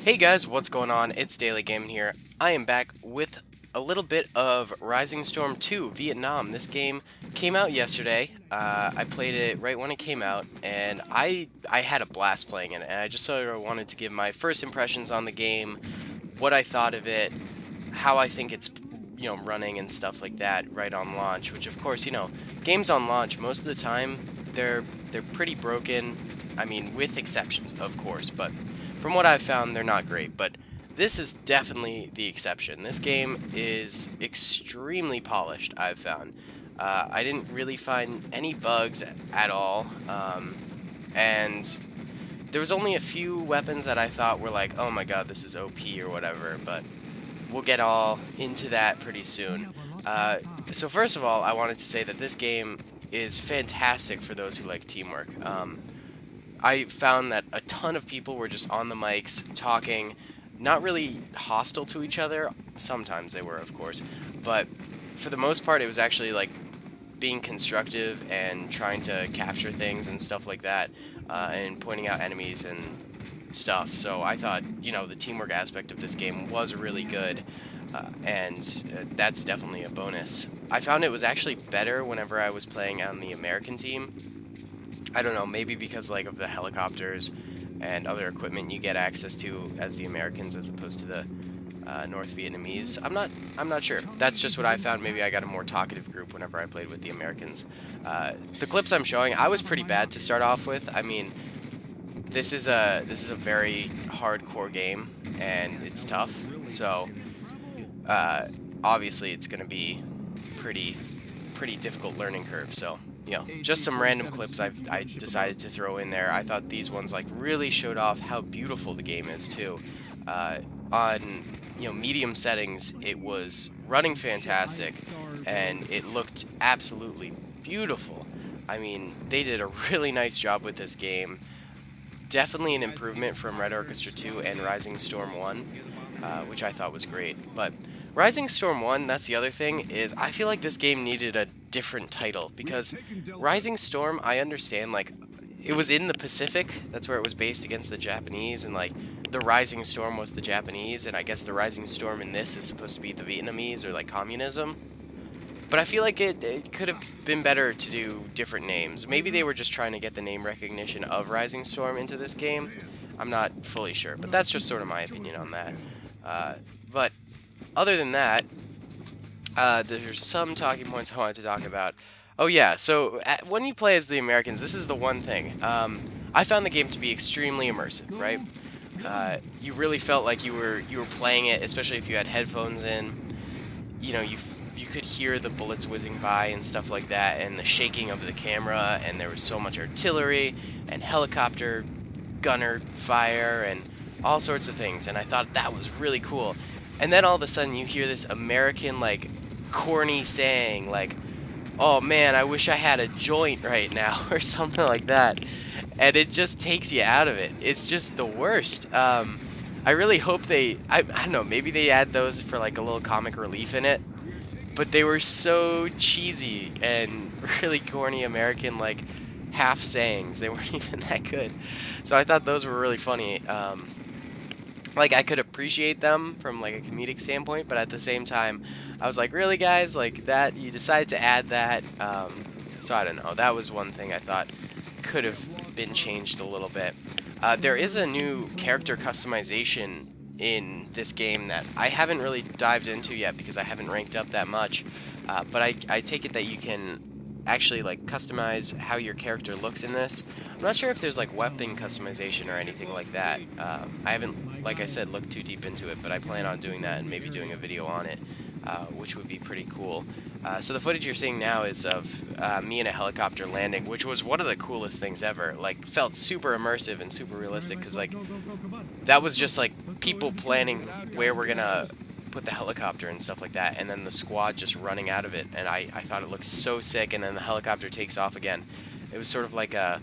Hey guys, what's going on? It's DaleyGaming here. I am back with a little bit of Rising Storm 2 Vietnam. This game came out yesterday. I played it right when it came out, and I had a blast playing it. And I just sort of wanted to give my first impressions on the game, what I thought of it, how I think it's running and stuff like that right on launch. Which of course, games on launch most of the time they're pretty broken. I mean, with exceptions, of course, but from what I've found, they're not great, but this is definitely the exception. This game is extremely polished, I've found. I didn't really find any bugs at all, and there was only a few weapons that I thought were like, oh my god, this is OP or whatever, but we'll get all into that pretty soon. So first of all, I wanted to say that this game is fantastic for those who like teamwork. I found that a ton of people were just on the mics, talking, not really hostile to each other. Sometimes they were, of course, but for the most part, it was actually like being constructive and trying to capture things and stuff like that, and pointing out enemies and stuff. So I thought, the teamwork aspect of this game was really good, and that's definitely a bonus. I found it was actually better whenever I was playing on the American team. I don't know, maybe because like of the helicopters and other equipment you get access to as the Americans as opposed to the North Vietnamese. I'm not sure. That's just what I found. Maybe I got a more talkative group whenever I played with the Americans. The clips I'm showing, I was pretty bad to start off with. I mean, this is a very hardcore game and it's tough. So obviously it's going to be pretty difficult learning curve. So just some random clips I decided to throw in there. I thought these ones like really showed off how beautiful the game is too. On medium settings, it was running fantastic, and it looked absolutely beautiful. I mean, they did a really nice job with this game. Definitely an improvement from Red Orchestra 2 and Rising Storm 1, which I thought was great. But Rising Storm 1, that's the other thing, is I feel like this game needed a different title, because Rising Storm, I understand, like, it was in the Pacific, that's where it was based against the Japanese, and like, the Rising Storm was the Japanese, and I guess the Rising Storm in this is supposed to be the Vietnamese, or like communism. But I feel like it could have been better to do different names. Maybe they were just trying to get the name recognition of Rising Storm into this game. I'm not fully sure, but that's just sort of my opinion on that. But other than that, there's some talking points I wanted to talk about. Oh yeah, so when you play as the Americans, this is the one thing. I found the game to be extremely immersive, right? You really felt like you were playing it, especially if you had headphones in. You could hear the bullets whizzing by and stuff like that, and the shaking of the camera, and there was so much artillery and helicopter gunner fire and all sorts of things, and I thought that was really cool. And then all of a sudden you hear this American, like, corny saying, like, oh man, I wish I had a joint right now, or something like that. And it just takes you out of it. It's just the worst. I really hope I don't know, maybe they add those for like a little comic relief in it. But they were so cheesy and really corny American, like, half sayings. They weren't even that good. So I thought those were really funny. Like, I could appreciate them from like a comedic standpoint, but at the same time, I was like, really guys, like that, you decided to add that, so I don't know, that was one thing I thought could have been changed a little bit. There is a new character customization in this game that I haven't really dived into yet because I haven't ranked up that much, but I take it that you can actually like customize how your character looks in this. I'm not sure if there's like weapon customization or anything like that. I haven't, like I said, looked too deep into it, but I plan on doing that and maybe doing a video on it, which would be pretty cool. So the footage you're seeing now is of me in a helicopter landing, which was one of the coolest things ever. Like, felt super immersive and super realistic, because like that was just like people planning where we're gonna put the helicopter and stuff like that, and then the squad just running out of it, and I thought it looked so sick, and then the helicopter takes off again. It was sort of like a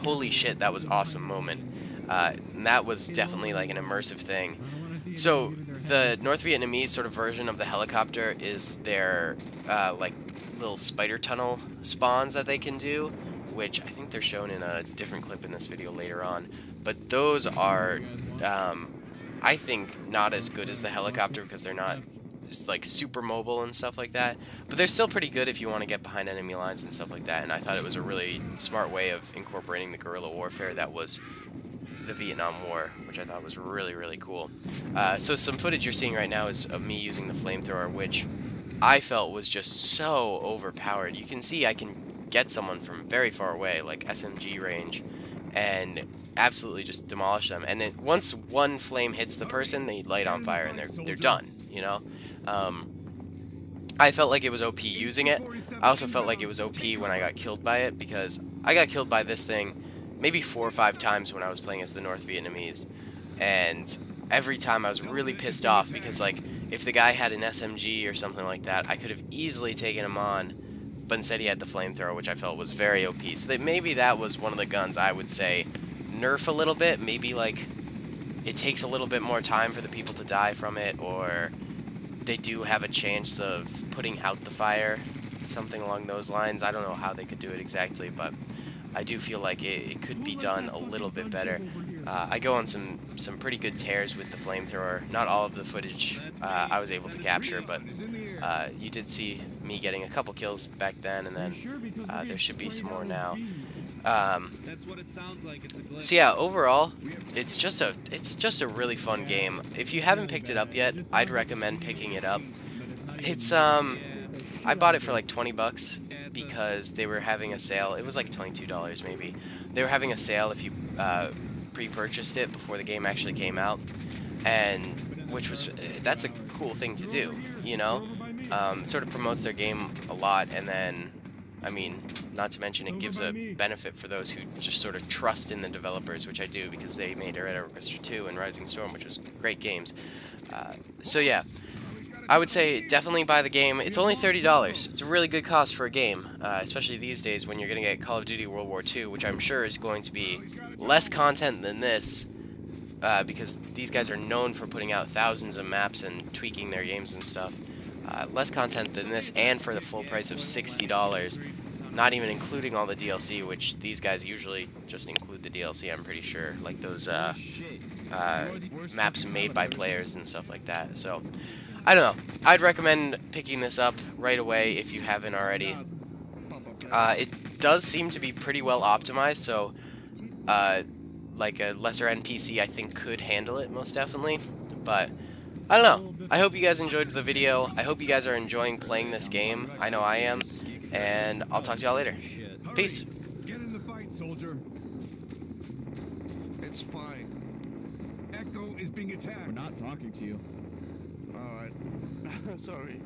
holy shit, that was awesome moment, and that was definitely like an immersive thing. So the North Vietnamese sort of version of the helicopter is their like little spider tunnel spawns that they can do, which I think they're shown in a different clip in this video later on. but those are, I think, not as good as the helicopter because they're not just like super mobile and stuff like that. But they're still pretty good if you want to get behind enemy lines and stuff like that. And I thought it was a really smart way of incorporating the guerrilla warfare that was the Vietnam War, which I thought was really, really cool. So some footage you're seeing right now is of me using the flamethrower, which I felt was just so overpowered. You can see I can get someone from very far away, like SMG range, and absolutely just demolish them. And once one flame hits the person, they light on fire and they're done, you know? I felt like it was OP using it. I also felt like it was OP when I got killed by it, because I got killed by this thing maybe 4 or 5 times when I was playing as the North Vietnamese, and every time I was really pissed off because, like, if the guy had an SMG or something like that, I could have easily taken him on, but instead he had the flamethrower, which I felt was very OP. So that maybe that was one of the guns I would say nerf a little bit. Maybe, like, it takes a little bit more time for the people to die from it, or they do have a chance of putting out the fire, something along those lines. I don't know how they could do it exactly, but I do feel like it could be done a little bit better. I go on some pretty good tears with the flamethrower. Not all of the footage I was able to capture, but you did see me getting a couple kills back then, and then there should be some more now. So yeah, overall, it's just a really fun game. If you haven't picked it up yet, I'd recommend picking it up. It's I bought it for like 20 bucks because they were having a sale. It was like $22 maybe. They were having a sale if you pre-purchased it before the game actually came out, and that's a cool thing to do, you know. Sort of promotes their game a lot, and then, I mean, not to mention it gives a benefit for those who just sort of trust in the developers, which I do, because they made Red Orchestra 2 and Rising Storm, which was great games. So yeah, I would say definitely buy the game. It's only $30. It's a really good cost for a game, especially these days when you're going to get Call of Duty World War II, which I'm sure is going to be less content than this, because these guys are known for putting out thousands of maps and tweaking their games and stuff. Less content than this, and for the full price of $60, not even including all the DLC, which these guys usually just include the DLC, I'm pretty sure, like those maps made by players and stuff like that. So I don't know. I'd recommend picking this up right away if you haven't already. It does seem to be pretty well optimized, so like a lesser-end PC I think could handle it most definitely. But I don't know. I hope you guys enjoyed the video. I hope you guys are enjoying playing this game. I know I am. And I'll talk to y'all later. Peace. Get in the fight, soldier. It's fine. Echo is being attacked. We're not talking to you. All right. Sorry.